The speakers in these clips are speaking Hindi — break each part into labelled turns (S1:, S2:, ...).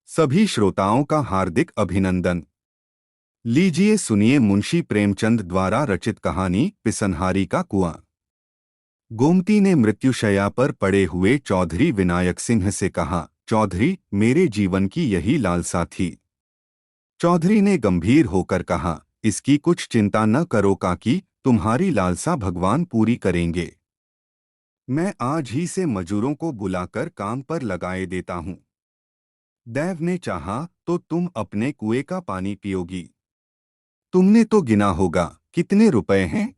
S1: सभी श्रोताओं का हार्दिक अभिनंदन। लीजिए सुनिए मुंशी प्रेमचंद द्वारा रचित कहानी पिसनहारी का कुआं। गोमती ने मृत्युशैया पर पड़े हुए चौधरी विनायक सिंह से कहा, चौधरी, मेरे जीवन की यही लालसा थी। चौधरी ने गंभीर होकर कहा, इसकी कुछ चिंता न करो काकी, तुम्हारी लालसा भगवान पूरी करेंगे। मैं आज ही से मजूरों को बुलाकर काम पर लगाए देता हूँ। दैव ने चाहा तो तुम अपने कुएं का पानी पियोगी। तुमने तो गिना होगा, कितने रुपए हैं?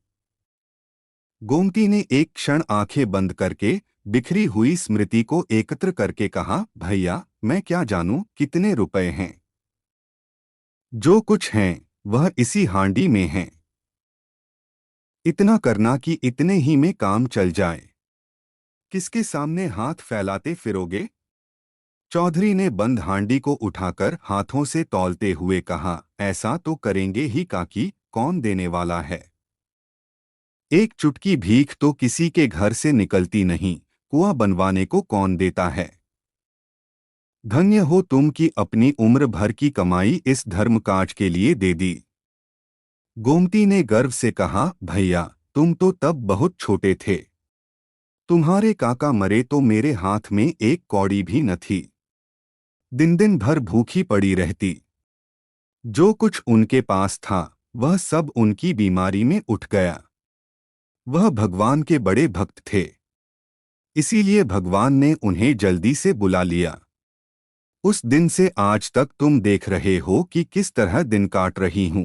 S1: गोमती ने एक क्षण आंखें बंद करके बिखरी हुई स्मृति को एकत्र करके कहा, भैया, मैं क्या जानूं कितने रुपए हैं। जो कुछ हैं वह इसी हांडी में है। इतना करना कि इतने ही में काम चल जाए। किसके सामने हाथ फैलाते फिरोगे? चौधरी ने बंद हांडी को उठाकर हाथों से तौलते हुए कहा, ऐसा तो करेंगे ही काकी, कौन देने वाला है? एक चुटकी भीख तो किसी के घर से निकलती नहीं, कुआं बनवाने को कौन देता है? धन्य हो तुम कि अपनी उम्र भर की कमाई इस धर्मकाज के लिए दे दी। गोमती ने गर्व से कहा, भैया, तुम तो तब बहुत छोटे थे। तुम्हारे काका मरे तो मेरे हाथ में एक कौड़ी भी न थी। दिन दिन भर भूखी पड़ी रहती। जो कुछ उनके पास था वह सब उनकी बीमारी में उठ गया। वह भगवान के बड़े भक्त थे, इसीलिए भगवान ने उन्हें जल्दी से बुला लिया। उस दिन से आज तक तुम देख रहे हो कि किस तरह दिन काट रही हूं।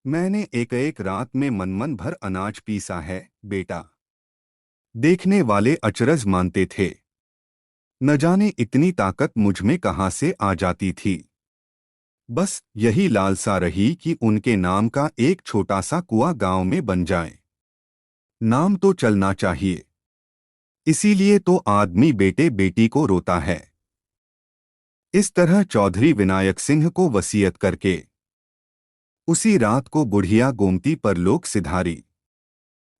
S1: मैंने एक एक रात में मन भर अनाज पीसा है, बेटा। देखने वाले अचरज मानते थे। न जाने इतनी ताकत मुझ में कहां से आ जाती थी। बस यही लालसा रही कि उनके नाम का एक छोटा सा कुआं गांव में बन जाए। नाम तो चलना चाहिए, इसीलिए तो आदमी बेटे बेटी को रोता है। इस तरह चौधरी विनायक सिंह को वसीयत करके उसी रात को बुढ़िया गोमती पर लोक सिधारी।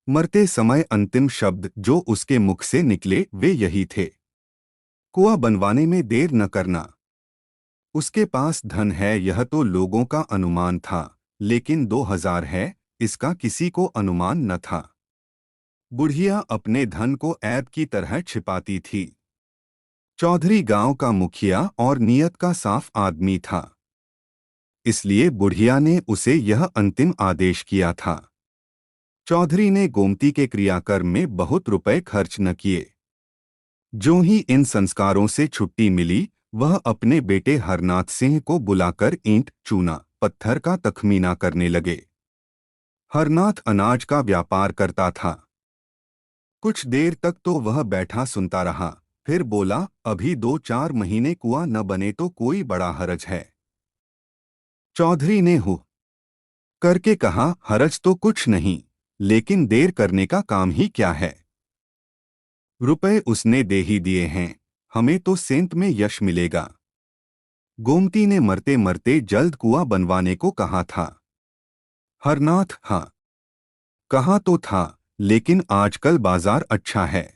S1: मरते समय अंतिम शब्द जो उसके मुख से निकले वे यही थे, कुआं बनवाने में देर न करना। उसके पास धन है यह तो लोगों का अनुमान था, लेकिन 2000 है इसका किसी को अनुमान न था। बुढ़िया अपने धन को ऐब की तरह छिपाती थी। चौधरी गांव का मुखिया और नियत का साफ आदमी था, इसलिए बुढ़िया ने उसे यह अंतिम आदेश किया था। चौधरी ने गोमती के क्रियाकर्म में बहुत रुपए खर्च न किए। जो ही इन संस्कारों से छुट्टी मिली वह अपने बेटे हरनाथ सिंह को बुलाकर ईंट, चूना, पत्थर का तखमीना करने लगे। हरनाथ अनाज का व्यापार करता था। कुछ देर तक तो वह बैठा सुनता रहा, फिर बोला, अभी 2-4 महीने कुआं न बने तो कोई बड़ा हरज है? चौधरी ने हु करके कहा, हरज तो कुछ नहीं, लेकिन देर करने का काम ही क्या है। रुपए उसने दे ही दिए हैं, हमें तो सेंत में यश मिलेगा। गोमती ने मरते मरते जल्द कुआं बनवाने को कहा था। हरनाथ हाँ कहा तो था, लेकिन आजकल बाजार अच्छा है।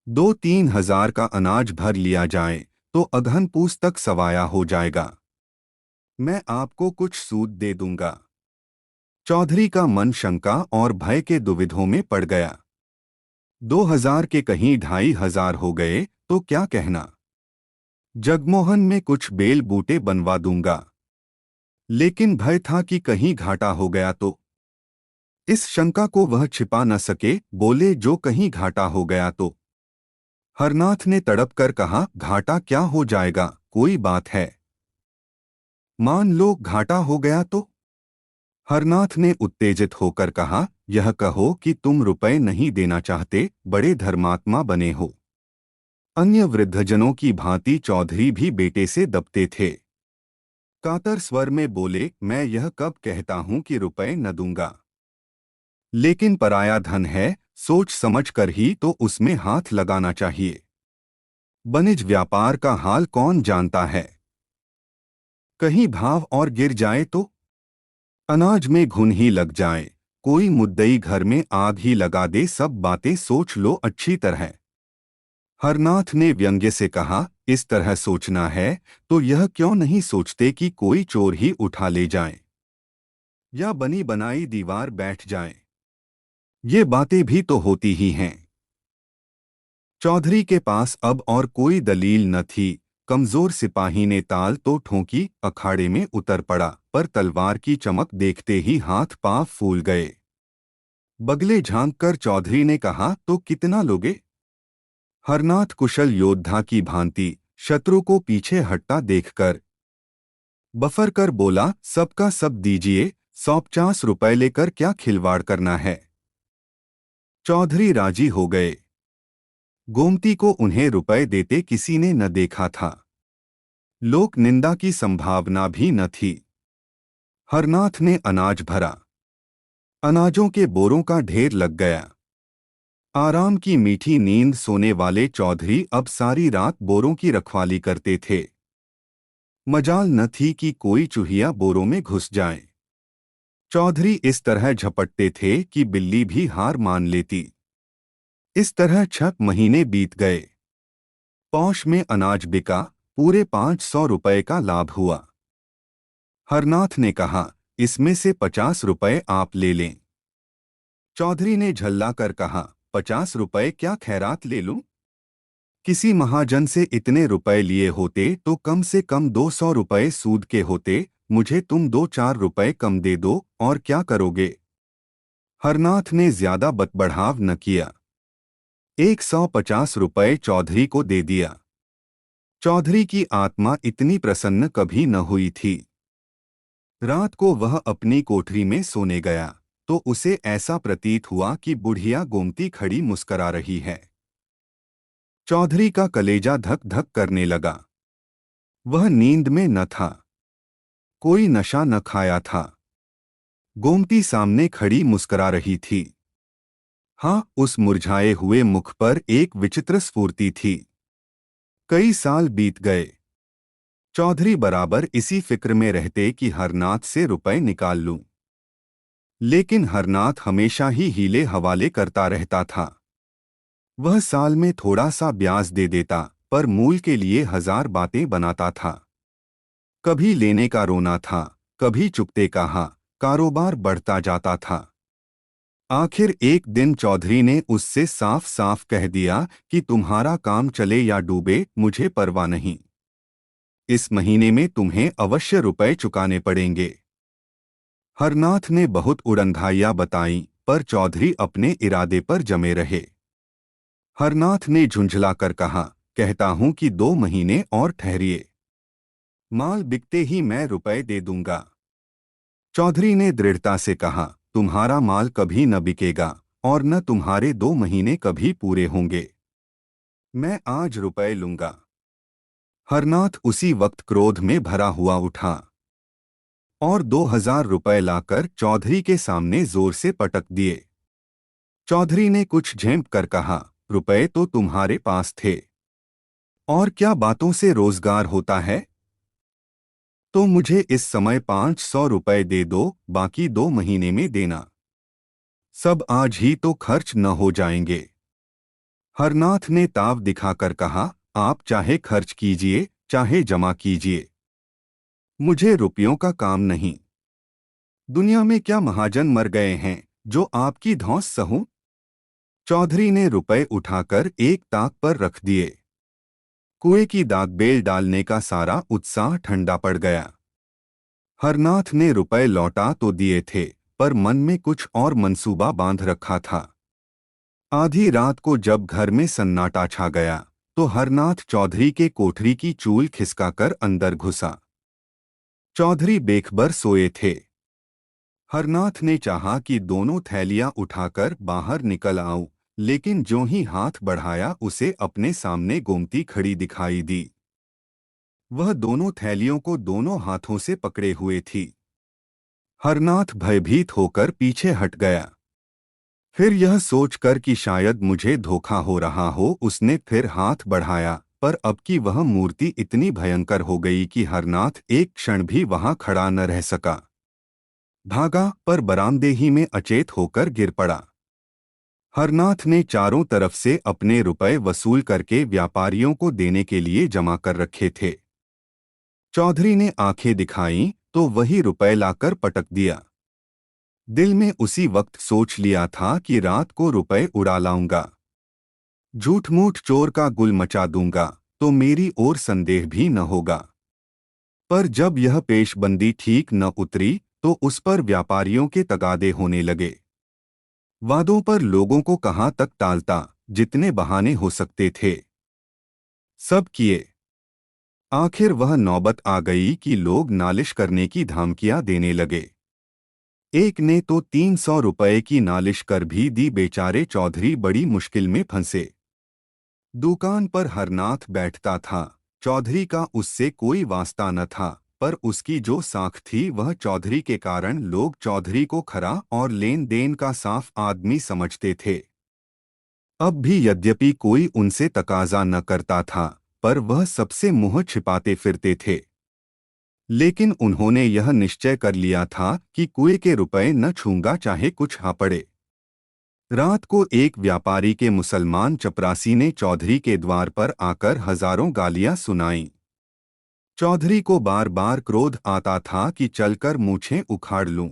S1: 2-3 हजार का अनाज भर लिया जाए तो अगहन पूस तक सवाया हो जाएगा। मैं आपको कुछ सूद दे दूंगा। चौधरी का मन शंका और भय के दुविधों में पड़ गया। 2000 के कहीं 2500 हो गए तो क्या कहना। जगमोहन में कुछ बेल बूटे बनवा दूंगा, लेकिन भय था कि कहीं घाटा हो गया तो। इस शंका को वह छिपा न सके, बोले, जो कहीं घाटा हो गया तो। हरनाथ ने तड़प कर कहा, घाटा क्या हो जाएगा, कोई बात है। मान लो घाटा हो गया तो। हरनाथ ने उत्तेजित होकर कहा, यह कहो कि तुम रुपए नहीं देना चाहते, बड़े धर्मात्मा बने हो। अन्य वृद्धजनों की भांति चौधरी भी बेटे से दबते थे। कातर स्वर में बोले, मैं यह कब कहता हूं कि रुपए न दूंगा, लेकिन पराया धन है, सोच समझ कर ही तो उसमें हाथ लगाना चाहिए। वनिज व्यापार का हाल कौन जानता है, कहीं भाव और गिर जाए तो। अनाज में घुन ही लग जाए, कोई मुद्दई घर में आग ही लगा दे, सब बातें सोच लो अच्छी तरह। हरनाथ ने व्यंग्य से कहा, इस तरह सोचना है तो यह क्यों नहीं सोचते कि कोई चोर ही उठा ले जाए या बनी बनाई दीवार बैठ जाए। ये बातें भी तो होती ही हैं। चौधरी के पास अब और कोई दलील न थी। कमजोर सिपाही ने ताल तो ठोंकी, अखाड़े में उतर पड़ा, पर तलवार की चमक देखते ही हाथ पांव फूल गए। बगले झांककर चौधरी ने कहा, तो कितना लोगे? हरनाथ कुशल योद्धा की भांति शत्रु को पीछे हटता देखकर बफर कर बोला, सबका सब दीजिए, 150 रुपए लेकर क्या खिलवाड़ करना है। चौधरी राजी हो गए। गोमती को उन्हें रुपए देते किसी ने न देखा था। लोक निंदा की संभावना भी न थी। हरनाथ ने अनाज भरा। अनाजों के बोरों का ढेर लग गया। आराम की मीठी नींद सोने वाले चौधरी अब सारी रात बोरों की रखवाली करते थे। मजाल न थी कि कोई चूहिया बोरों में घुस जाए। चौधरी इस तरह झपटते थे कि बिल्ली भी हार मान लेती। इस तरह 6 महीने बीत गए। पौष में अनाज बिका, पूरे 500 रुपए का लाभ हुआ। हरनाथ ने कहा, इसमें से 50 रुपए आप ले लें। चौधरी ने झल्ला कर कहा, 50 रुपए क्या खैरात ले लूं? किसी महाजन से इतने रुपए लिए होते तो कम से कम 200 रुपए सूद के होते। मुझे तुम 2-4 रुपए कम दे दो, और क्या करोगे? हरनाथ ने ज्यादा बतबढ़ाव न किया। 150 रुपए चौधरी को दे दिया। चौधरी की आत्मा इतनी प्रसन्न कभी न हुई थी। रात को वह अपनी कोठरी में सोने गया तो उसे ऐसा प्रतीत हुआ कि बुढ़िया गोमती खड़ी मुस्करा रही है। चौधरी का कलेजा धक धक करने लगा। वह नींद में न था। कोई नशा न खाया था। गोमती सामने खड़ी मुस्करा रही थी। हाँ, उस मुरझाए हुए मुख पर एक विचित्र स्फूर्ति थी। कई साल बीत गए। चौधरी बराबर इसी फिक्र में रहते कि हरनाथ से रुपए निकाल लूं। लेकिन हरनाथ हमेशा ही हीले हवाले करता रहता था। वह साल में थोड़ा सा ब्याज दे देता, पर मूल के लिए 1000 बातें बनाता था। कभी लेने का रोना था, कभी चुकते का हाँ। कारोबार बढ़ता जाता था। आखिर एक दिन चौधरी ने उससे साफ साफ कह दिया कि तुम्हारा काम चले या डूबे मुझे परवाह नहीं। इस महीने में तुम्हें अवश्य रुपए चुकाने पड़ेंगे। हरनाथ ने बहुत उड़ंघाइयां बताईं, पर चौधरी अपने इरादे पर जमे रहे। हरनाथ ने झुंझलाकर कहा, कहता हूं कि 2 महीने और ठहरिए। माल बिकते ही मैं रुपए दे दूंगा। चौधरी ने दृढ़ता से कहा, तुम्हारा माल कभी न बिकेगा और न तुम्हारे 2 महीने कभी पूरे होंगे। मैं आज रुपए लूंगा। हरनाथ उसी वक्त क्रोध में भरा हुआ उठा और 2000 रुपए लाकर चौधरी के सामने जोर से पटक दिए। चौधरी ने कुछ झेंप कर कहा, रुपए तो तुम्हारे पास थे, और क्या बातों से रोजगार होता है? तो मुझे इस समय 500 रुपए दे दो, बाकी 2 महीने में देना। सब आज ही तो खर्च न हो जाएंगे। हरनाथ ने ताव दिखाकर कहा, आप चाहे खर्च कीजिए, चाहे जमा कीजिए। मुझे रुपयों का काम नहीं। दुनिया में क्या महाजन मर गए हैं जो आपकी धौंस सहूं? चौधरी ने रुपए उठाकर एक ताक पर रख दिए। कुएं की दागबेल डालने का सारा उत्साह ठंडा पड़ गया। हरनाथ ने रुपए लौटा तो दिए थे, पर मन में कुछ और मंसूबा बांध रखा था। आधी रात को जब घर में सन्नाटा छा गया तो हरनाथ चौधरी के कोठरी की चूल खिसकाकर अंदर घुसा। चौधरी बेखबर सोए थे। हरनाथ ने चाहा कि दोनों थैलियां उठाकर बाहर निकल आऊं, लेकिन ज्यों ही हाथ बढ़ाया उसे अपने सामने गोमती खड़ी दिखाई दी। वह दोनों थैलियों को दोनों हाथों से पकड़े हुए थी। हरनाथ भयभीत होकर पीछे हट गया। फिर यह सोचकर कि शायद मुझे धोखा हो रहा हो, उसने फिर हाथ बढ़ाया, पर अब की वह मूर्ति इतनी भयंकर हो गई कि हरनाथ एक क्षण भी वहां खड़ा न रह सका। भागा, पर बरामदे ही में अचेत होकर गिर पड़ा। हरनाथ ने चारों तरफ से अपने रुपए वसूल करके व्यापारियों को देने के लिए जमा कर रखे थे। चौधरी ने आंखें दिखाईं तो वही रुपए लाकर पटक दिया। दिल में उसी वक्त सोच लिया था कि रात को रुपए उड़ा लाऊंगा, झूठ मूठ चोर का गुल मचा दूंगा तो मेरी ओर संदेह भी न होगा। पर जब यह पेशबंदी ठीक न उतरी तो उस पर व्यापारियों के तगादे होने लगे। वादों पर लोगों को कहाँ तक टालता, जितने बहाने हो सकते थे सब किए। आखिर वह नौबत आ गई कि लोग नालिश करने की धमकियां देने लगे। एक ने तो 300 रुपए की नालिश कर भी दी। बेचारे चौधरी बड़ी मुश्किल में फंसे। दुकान पर हरनाथ बैठता था। चौधरी का उससे कोई वास्ता न था, पर उसकी जो साख थी वह चौधरी के कारण लोग चौधरी को खरा और लेन देन का साफ आदमी समझते थे। अब भी यद्यपि कोई उनसे तकाजा न करता था, पर वह सबसे मुंह छिपाते फिरते थे। लेकिन उन्होंने यह निश्चय कर लिया था कि कुएं के रुपए न छूंगा, चाहे कुछ हा पड़े। रात को एक व्यापारी के मुसलमान चपरासी ने चौधरी के द्वार पर आकर हजारों गालियां सुनाईं। चौधरी को बार बार क्रोध आता था कि चलकर मूछें उखाड़ लूं,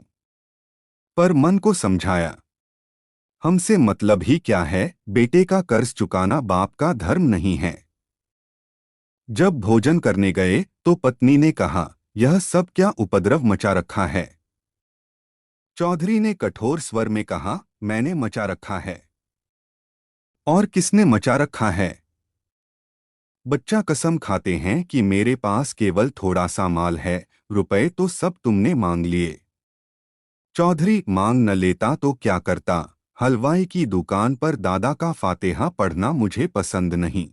S1: पर मन को समझाया, हमसे मतलब ही क्या है, बेटे का कर्ज चुकाना बाप का धर्म नहीं है। जब भोजन करने गए तो पत्नी ने कहा, यह सब क्या उपद्रव मचा रखा है। चौधरी ने कठोर स्वर में कहा, मैंने मचा रखा है। और किसने मचा रखा है? बच्चा कसम खाते हैं कि मेरे पास केवल थोड़ा सा माल है, रुपए तो सब तुमने मांग लिए। चौधरी मांग न लेता तो क्या करता, हलवाई की दुकान पर दादा का फातेहा पढ़ना मुझे पसंद नहीं।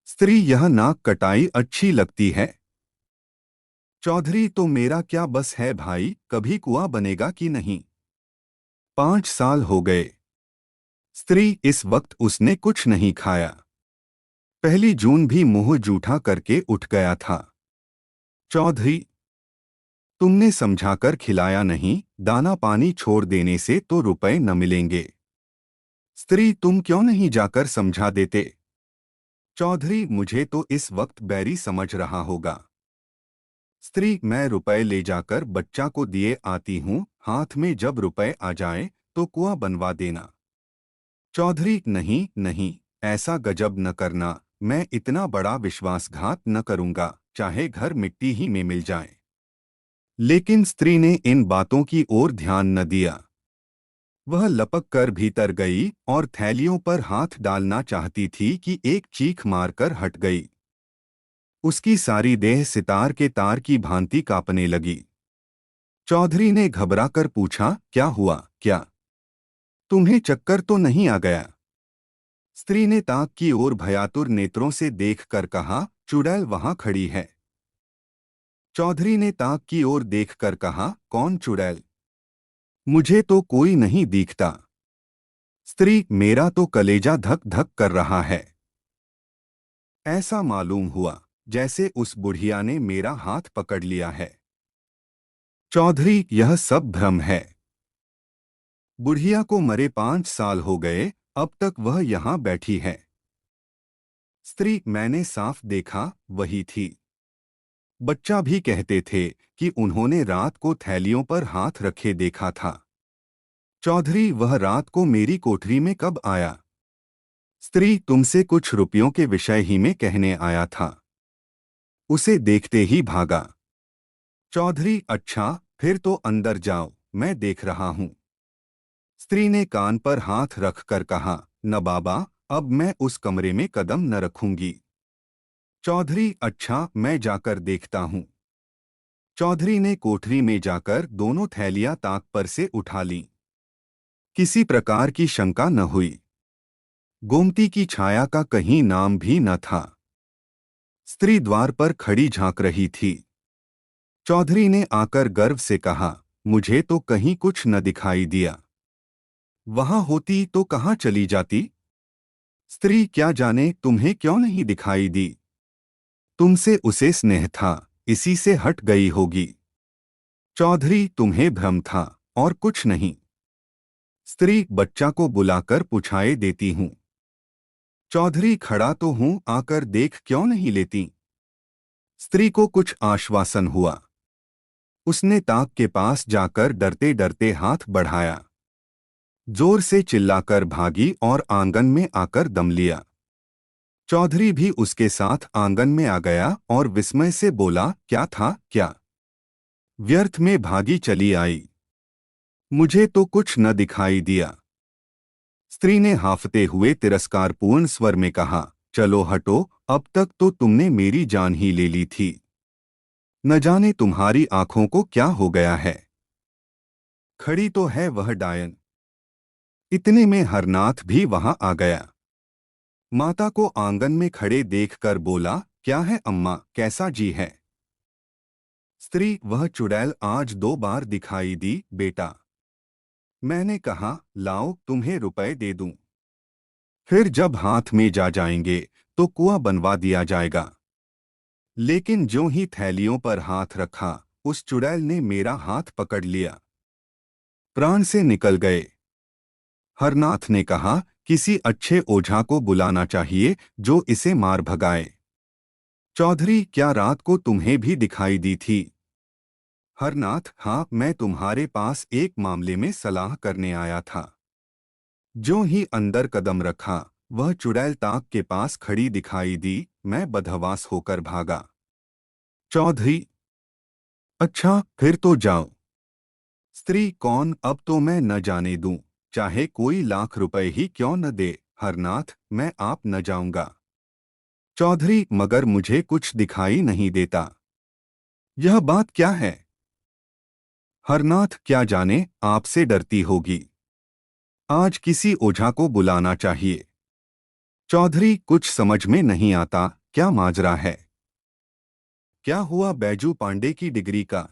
S1: स्त्री यह नाक कटाई अच्छी लगती है। चौधरी तो मेरा क्या बस है भाई, कभी कुआं बनेगा कि नहीं। 5 साल हो गए। स्त्री इस वक्त उसने कुछ नहीं खाया। 1 जून भी मुंह जूठा करके उठ गया था। चौधरी, तुमने समझाकर खिलाया नहीं, दाना पानी छोड़ देने से तो रुपए न मिलेंगे। स्त्री, तुम क्यों नहीं जाकर समझा देते। चौधरी, मुझे तो इस वक्त बैरी समझ रहा होगा। स्त्री, मैं रुपए ले जाकर बच्चा को दिए आती हूँ, हाथ में जब रुपए आ जाए तो कुआं बनवा देना। चौधरी, नहीं नहीं, ऐसा गजब न करना, मैं इतना बड़ा विश्वासघात न करूंगा, चाहे घर मिट्टी ही में मिल जाए। लेकिन स्त्री ने इन बातों की ओर ध्यान न दिया। वह लपक कर भीतर गई और थैलियों पर हाथ डालना चाहती थी कि एक चीख मारकर हट गई। उसकी सारी देह सितार के तार की भांति कांपने लगी। चौधरी ने घबराकर पूछा, क्या हुआ, क्या तुम्हें चक्कर तो नहीं आ गया? स्त्री ने ताक की ओर भयातुर नेत्रों से देखकर कहा, चुड़ैल वहां खड़ी है। चौधरी ने ताक की ओर देखकर कहा, कौन चुड़ैल? मुझे तो कोई नहीं दिखता। स्त्री, मेरा तो कलेजा धक धक कर रहा है। ऐसा मालूम हुआ जैसे उस बुढ़िया ने मेरा हाथ पकड़ लिया है। चौधरी, यह सब भ्रम है। बुढ़िया को मरे 5 साल हो गए, अब तक वह यहाँ बैठी है। स्त्री, मैंने साफ देखा, वही थी। बच्चा भी कहते थे कि उन्होंने रात को थैलियों पर हाथ रखे देखा था। चौधरी, वह रात को मेरी कोठरी में कब आया? स्त्री, तुमसे कुछ रुपयों के विषय ही में कहने आया था। उसे देखते ही भागा। चौधरी, अच्छा, फिर तो अंदर जाओ, मैं देख रहा हूं। स्त्री ने कान पर हाथ रखकर कहा, न बाबा, अब मैं उस कमरे में कदम न रखूंगी। चौधरी, अच्छा, मैं जाकर देखता हूं। चौधरी ने कोठरी में जाकर दोनों थैलियां ताक पर से उठा लीं। किसी प्रकार की शंका न हुई। गोमती की छाया का कहीं नाम भी न था। स्त्री द्वार पर खड़ी झांक रही थी। चौधरी ने आकर गर्व से कहा, मुझे तो कहीं कुछ न दिखाई दिया। वहां होती तो कहाँ चली जाती? स्त्री, क्या जाने तुम्हें क्यों नहीं दिखाई दी। तुमसे उसे स्नेह था, इसी से हट गई होगी। चौधरी, तुम्हें भ्रम था और कुछ नहीं। स्त्री बच्चा को बुलाकर पुछाए देती हूँ। चौधरी खड़ा तो हूँ, आकर देख क्यों नहीं लेती। स्त्री को कुछ आश्वासन हुआ। उसने ताक के पास जाकर डरते डरते हाथ बढ़ाया, जोर से चिल्लाकर भागी और आंगन में आकर दम लिया। चौधरी भी उसके साथ आंगन में आ गया और विस्मय से बोला, क्या था क्या? व्यर्थ में भागी चली आई, मुझे तो कुछ न दिखाई दिया। स्त्री ने हाफते हुए तिरस्कारपूर्ण स्वर में कहा, चलो हटो, अब तक तो तुमने मेरी जान ही ले ली थी। न जाने तुम्हारी आंखों को क्या हो गया है। खड़ी तो है वह डायन। इतने में हरनाथ भी वहां आ गया। माता को आंगन में खड़े देखकर बोला, क्या है अम्मा, कैसा जी है? स्त्री, वह चुड़ैल आज 2 बार दिखाई दी बेटा। मैंने कहा, लाओ तुम्हें रुपए दे दूं, फिर जब हाथ में जा जाएंगे तो कुआं बनवा दिया जाएगा। लेकिन ज्यों ही थैलियों पर हाथ रखा, उस चुड़ैल ने मेरा हाथ पकड़ लिया, प्राण से निकल गए। हरनाथ ने कहा, किसी अच्छे ओझा को बुलाना चाहिए जो इसे मार भगाए। चौधरी, क्या रात को तुम्हें भी दिखाई दी थी? हरनाथ, हाँ, मैं तुम्हारे पास एक मामले में सलाह करने आया था। ज्यों ही अंदर कदम रखा, वह चुड़ैल ताक के पास खड़ी दिखाई दी। मैं बदहवास होकर भागा। चौधरी, अच्छा, फिर तो जाओ। स्त्री, कौन? अब तो मैं न जाने दूं, चाहे कोई लाख रुपए ही क्यों न दे। हरनाथ, मैं आप न जाऊंगा। चौधरी, मगर मुझे कुछ दिखाई नहीं देता। यह बात क्या है? हरनाथ, क्या जाने, आपसे डरती होगी। आज किसी ओझा को बुलाना चाहिए। चौधरी, कुछ समझ में नहीं आता, क्या माजरा है? क्या हुआ बैजू पांडे की डिग्री का?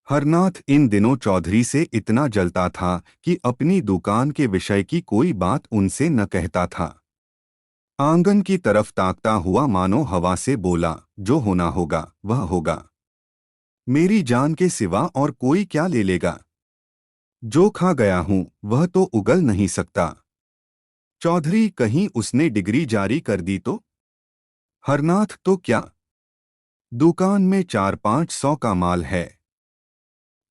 S1: हरनाथ इन दिनों चौधरी से इतना जलता था कि अपनी दुकान के विषय की कोई बात उनसे न कहता था। आंगन की तरफ ताकता हुआ मानो हवा से बोला, जो होना होगा वह होगा। मेरी जान के सिवा और कोई क्या ले लेगा? जो खा गया हूं वह तो उगल नहीं सकता। चौधरी, कहीं उसने डिग्री जारी कर दी तो? हरनाथ, तो क्या? दुकान में 400-500 का माल है,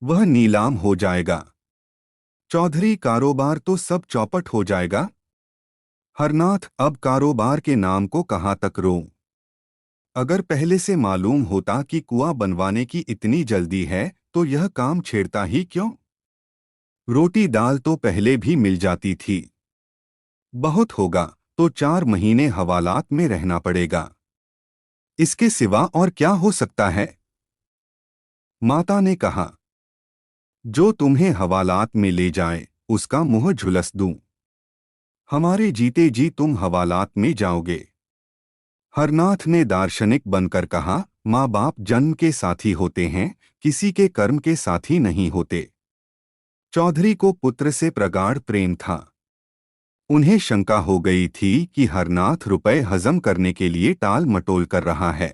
S1: वह नीलाम हो जाएगा। चौधरी, कारोबार तो सब चौपट हो जाएगा। हरनाथ, अब कारोबार के नाम को कहाँ तक रोऊं? अगर पहले से मालूम होता कि कुआं बनवाने की इतनी जल्दी है तो यह काम छेड़ता ही क्यों? रोटी दाल तो पहले भी मिल जाती थी। बहुत होगा तो 4 महीने हवालात में रहना पड़ेगा। इसके सिवा और क्या हो सकता है? माता ने कहा, जो तुम्हें हवालात में ले जाए उसका मुंह झुलस दूं। हमारे जीते जी तुम हवालात में जाओगे। हरनाथ ने दार्शनिक बनकर कहा, माँ बाप जन्म के साथी होते हैं, किसी के कर्म के साथी नहीं होते। चौधरी को पुत्र से प्रगाढ़ प्रेम था। उन्हें शंका हो गई थी कि हरनाथ रुपए हजम करने के लिए टाल मटोल कर रहा है।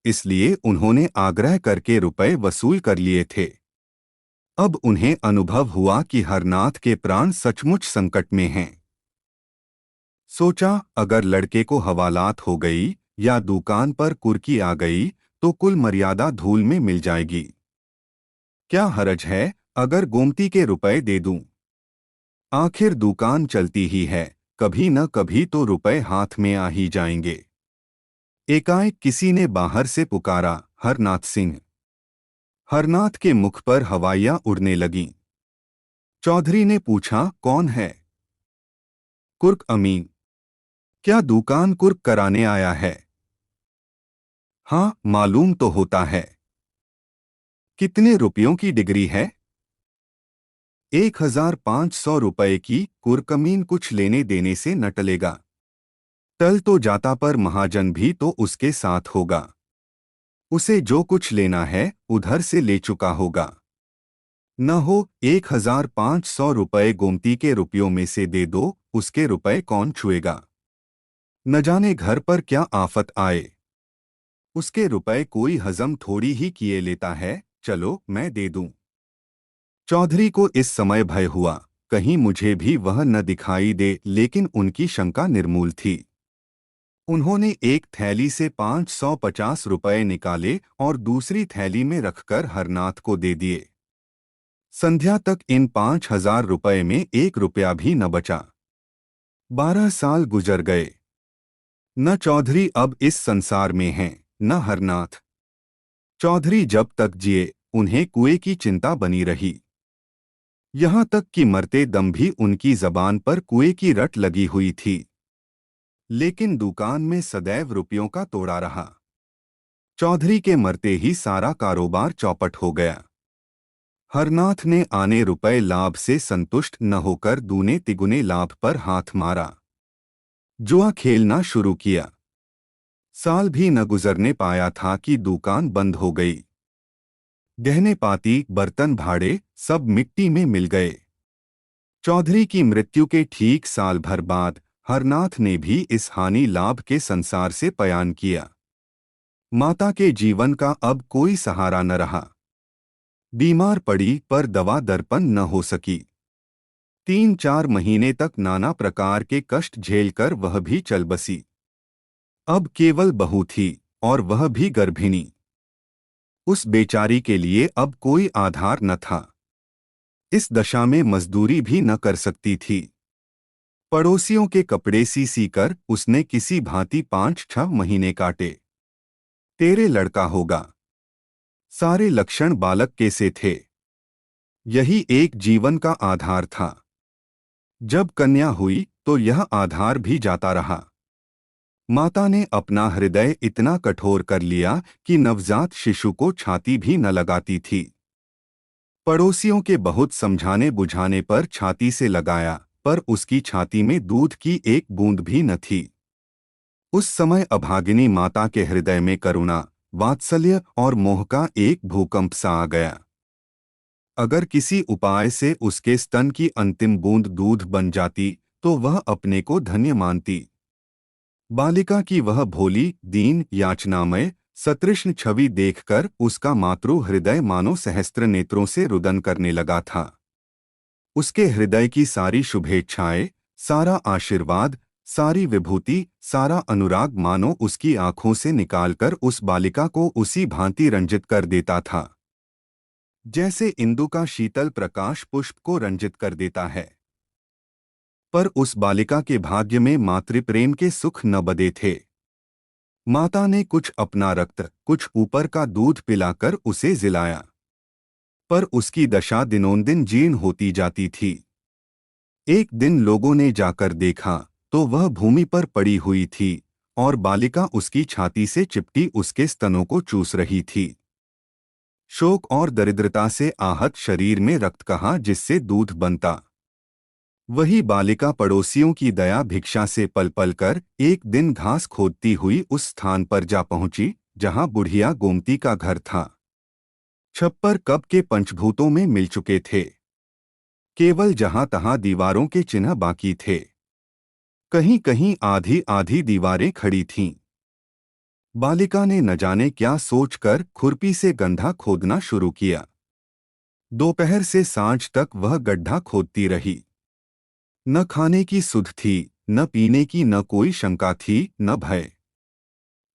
S1: इसलिए उन्होंने आग्रह करके रुपए वसूल कर लिए थे। अब उन्हें अनुभव हुआ कि हरनाथ के प्राण सचमुच संकट में हैं। सोचा, अगर लड़के को हवालात हो गई या दुकान पर कुर्की आ गई तो कुल मर्यादा धूल में मिल जाएगी। क्या हरज है अगर गोमती के रुपए दे दूं? आखिर दुकान चलती ही है, कभी न कभी तो रुपए हाथ में आ ही जाएंगे। एकाएक किसी ने बाहर से पुकारा, हरनाथ सिंह। हरनाथ के मुख पर हवाइयां उड़ने लगीं। चौधरी ने पूछा, कौन है? कुर्क अमीन। क्या दुकान कुर्क कराने आया है? हाँ, मालूम तो होता है। कितने रुपयों की डिग्री है? 1500 रुपए की। कुर्कमीन कुछ लेने देने से न टलेगा। टल तो जाता पर महाजन भी तो उसके साथ होगा। उसे जो कुछ लेना है उधर से ले चुका होगा। न हो 1500 रुपए गोमती के रुपयों में से दे दो, उसके रुपए कौन छुएगा? न जाने घर पर क्या आफत आए। उसके रुपए कोई हजम थोड़ी ही किए लेता है। चलो मैं दे दूं। चौधरी को इस समय भय हुआ, कहीं मुझे भी वह न दिखाई दे, लेकिन उनकी शंका निर्मूल थी। उन्होंने एक थैली से 550 रुपए निकाले और दूसरी थैली में रखकर हरनाथ को दे दिए। संध्या तक इन 5,000 रुपए में 1 रुपया भी न बचा। 12 साल गुजर गए। न चौधरी अब इस संसार में हैं, न हरनाथ। चौधरी जब तक जिए उन्हें कुएं की चिंता बनी रही। यहाँ तक कि मरते दम भी उनकी जबान पर कुएं की रट लगी हुई थी। लेकिन दुकान में सदैव रुपयों का तोड़ा रहा। चौधरी के मरते ही सारा कारोबार चौपट हो गया। हरनाथ ने आने रुपए लाभ से संतुष्ट न होकर दूने तिगुने लाभ पर हाथ मारा। जुआ खेलना शुरू किया। साल भी न गुजरने पाया था कि दुकान बंद हो गई। गहने पाती, बर्तन भाड़े सब मिट्टी में मिल गए। चौधरी की मृत्यु के ठीक साल भर बाद हरनाथ ने भी इस हानि लाभ के संसार से पलायन किया। माता के जीवन का अब कोई सहारा न रहा। बीमार पड़ी पर दवा दर्पण न हो सकी। 3-4 महीने तक नाना प्रकार के कष्ट झेलकर वह भी चल बसी। अब केवल बहू थी और वह भी गर्भिणी। उस बेचारी के लिए अब कोई आधार न था। इस दशा में मजदूरी भी न कर सकती थी। पड़ोसियों के कपड़े सी कर उसने किसी भांति 5-6 महीने काटे। तेरे लड़का होगा। सारे लक्षण बालक के से थे। यही एक जीवन का आधार था। जब कन्या हुई तो यह आधार भी जाता रहा। माता ने अपना हृदय इतना कठोर कर लिया कि नवजात शिशु को छाती भी न लगाती थी। पड़ोसियों के बहुत समझाने बुझाने पर छाती से लगाया, पर उसकी छाती में दूध की एक बूंद भी न थी। उस समय अभागिनी माता के हृदय में करुणा, वात्सल्य और मोह का एक भूकंप सा आ गया। अगर किसी उपाय से उसके स्तन की अंतिम बूंद दूध बन जाती तो वह अपने को धन्य मानती। बालिका की वह भोली, दीन, याचनामय, सतृष्ण छवि देखकर उसका मातृ हृदय मानो सहस्त्र नेत्रों से रुदन करने लगा था। उसके हृदय की सारी शुभेच्छाएं, सारा आशीर्वाद, सारी विभूति, सारा अनुराग मानो उसकी आंखों से निकालकर उस बालिका को उसी भांति रंजित कर देता था जैसे इंदु का शीतल प्रकाश पुष्प को रंजित कर देता है। पर उस बालिका के भाग्य में मातृप्रेम के सुख न बदे थे। माता ने कुछ अपना रक्त, कुछ ऊपर का दूध पिलाकर उसे जिलाया, पर उसकी दशा दिनोंदिन जीर्ण होती जाती थी। एक दिन लोगों ने जाकर देखा तो वह भूमि पर पड़ी हुई थी और बालिका उसकी छाती से चिपटी उसके स्तनों को चूस रही थी। शोक और दरिद्रता से आहत शरीर में रक्त कहाँ जिससे दूध बनता। वही बालिका पड़ोसियों की दया भिक्षा से पल पल कर एक दिन घास खोदती हुई उस स्थान पर जा पहुंची जहां बुढ़िया गोमती का घर था। छप्पर कब के पंचभूतों में मिल चुके थे। केवल जहां तहां दीवारों के चिन्ह बाकी थे। कहीं कहीं आधी आधी दीवारें खड़ी थीं। बालिका ने न जाने क्या सोचकर खुरपी से गड्ढा खोदना शुरू किया। दोपहर से सांझ तक वह गड्ढा खोदती रही। न खाने की सुध थी, न पीने की न कोई शंका थी, न भय।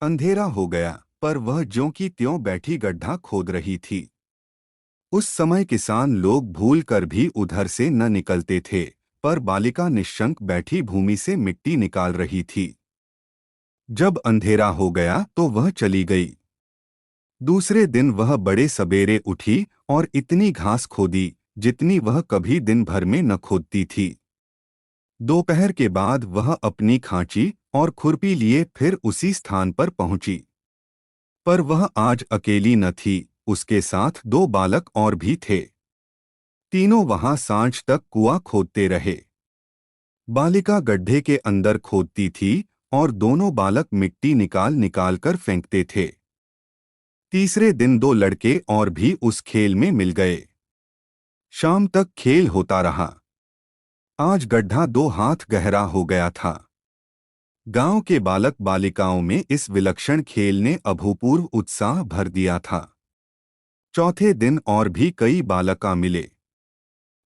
S1: अंधेरा हो गया, पर वह ज्यों की त्यों बैठी गड्ढा खोद रही थी। उस समय किसान लोग भूल कर भी उधर से न निकलते थे, पर बालिका निश्शंक बैठी भूमि से मिट्टी निकाल रही थी। जब अंधेरा हो गया तो वह चली गई। दूसरे दिन वह बड़े सबेरे उठी और इतनी घास खोदी जितनी वह कभी दिन भर में न खोदती थी। दोपहर के बाद वह अपनी खांची और खुरपी लिए फिर उसी स्थान पर पहुंची। पर वह आज अकेली न थी, उसके साथ 2 बालक और भी थे। तीनों वहां सांझ तक कुआं खोदते रहे। बालिका गड्ढे के अंदर खोदती थी और दोनों बालक मिट्टी निकाल निकाल कर फेंकते थे। तीसरे दिन 2 लड़के और भी उस खेल में मिल गए। शाम तक खेल होता रहा। आज गड्ढा 2 हाथ गहरा हो गया था। गांव के बालक बालिकाओं में इस विलक्षण खेल ने अभूतपूर्व उत्साह भर दिया था। चौथे दिन और भी कई बालक मिले।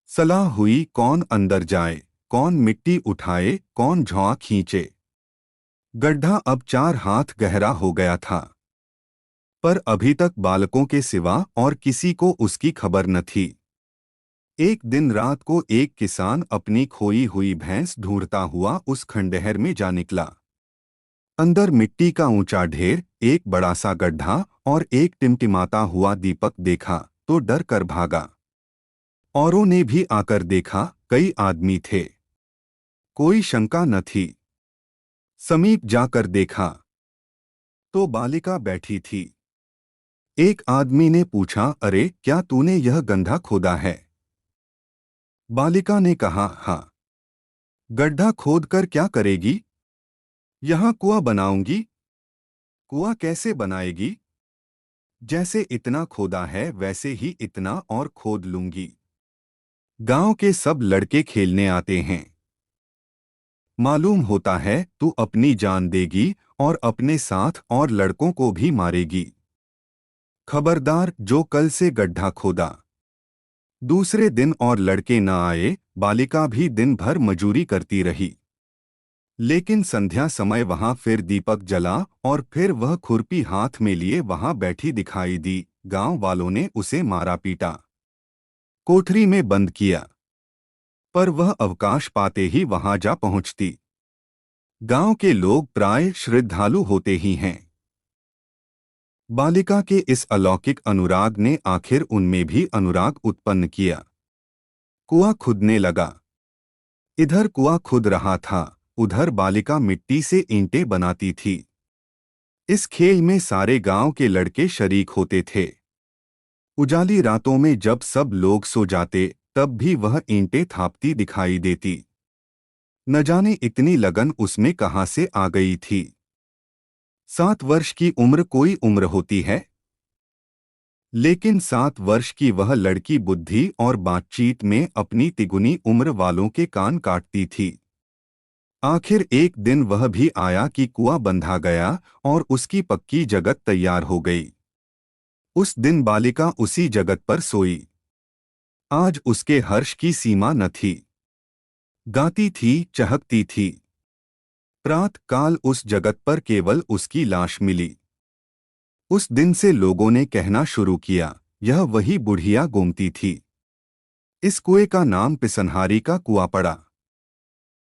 S1: सलाह हुई, कौन अंदर जाए, कौन मिट्टी उठाए, कौन झोंका खींचे। गड्ढा अब 4 हाथ गहरा हो गया था, पर अभी तक बालकों के सिवा और किसी को उसकी खबर न थी। एक दिन रात को एक किसान अपनी खोई हुई भैंस ढूंढता हुआ उस खंडहर में जा निकला। अंदर मिट्टी का ऊंचा ढेर, एक बड़ा सा गड्ढा और एक टिमटिमाता हुआ दीपक देखा तो डर कर भागा। औरों ने भी आकर देखा, कई आदमी थे, कोई शंका न थी। समीप जाकर देखा तो बालिका बैठी थी। एक आदमी ने पूछा, अरे क्या तूने यह गड्ढा खोदा है? बालिका ने कहा, हाँ। गड्ढा खोदकर क्या करेगी? यहाँ कुआं बनाऊंगी। कुआं कैसे बनाएगी? जैसे इतना खोदा है वैसे ही इतना और खोद लूंगी। गांव के सब लड़के खेलने आते हैं, मालूम होता है तू अपनी जान देगी और अपने साथ और लड़कों को भी मारेगी। खबरदार, जो कल से गड्ढा खोदा। दूसरे दिन और लड़के न आए। बालिका भी दिन भर मजूरी करती रही, लेकिन संध्या समय वहां फिर दीपक जला और फिर वह खुरपी हाथ में लिए वहां बैठी दिखाई दी। गांव वालों ने उसे मारा पीटा, कोठरी में बंद किया, पर वह अवकाश पाते ही वहां जा पहुंचती। गांव के लोग प्राय श्रद्धालु होते ही हैं। बालिका के इस अलौकिक अनुराग ने आखिर उनमें भी अनुराग उत्पन्न किया। कुआं खुदने लगा। इधर कुआं खुद रहा था, उधर बालिका मिट्टी से ईंटें बनाती थी। इस खेल में सारे गांव के लड़के शरीक होते थे। उजाली रातों में जब सब लोग सो जाते तब भी वह ईंटें थापती दिखाई देती। न जाने इतनी लगन उसमें कहाँ से आ गई थी। 7 वर्ष की उम्र कोई उम्र होती है, लेकिन 7 वर्ष की वह लड़की बुद्धि और बातचीत में अपनी तिगुनी उम्र वालों के कान काटती थी। आखिर एक दिन वह भी आया कि कुआं बंधा गया और उसकी पक्की जगत तैयार हो गई। उस दिन बालिका उसी जगत पर सोई। आज उसके हर्ष की सीमा न थी। गाती थी, चहकती थी। प्रात काल उस जगत पर केवल उसकी लाश मिली। उस दिन से लोगों ने कहना शुरू किया, यह वही बुढ़िया गोमती थी। इस कुएं का नाम पिसनहारी का कुआं पड़ा।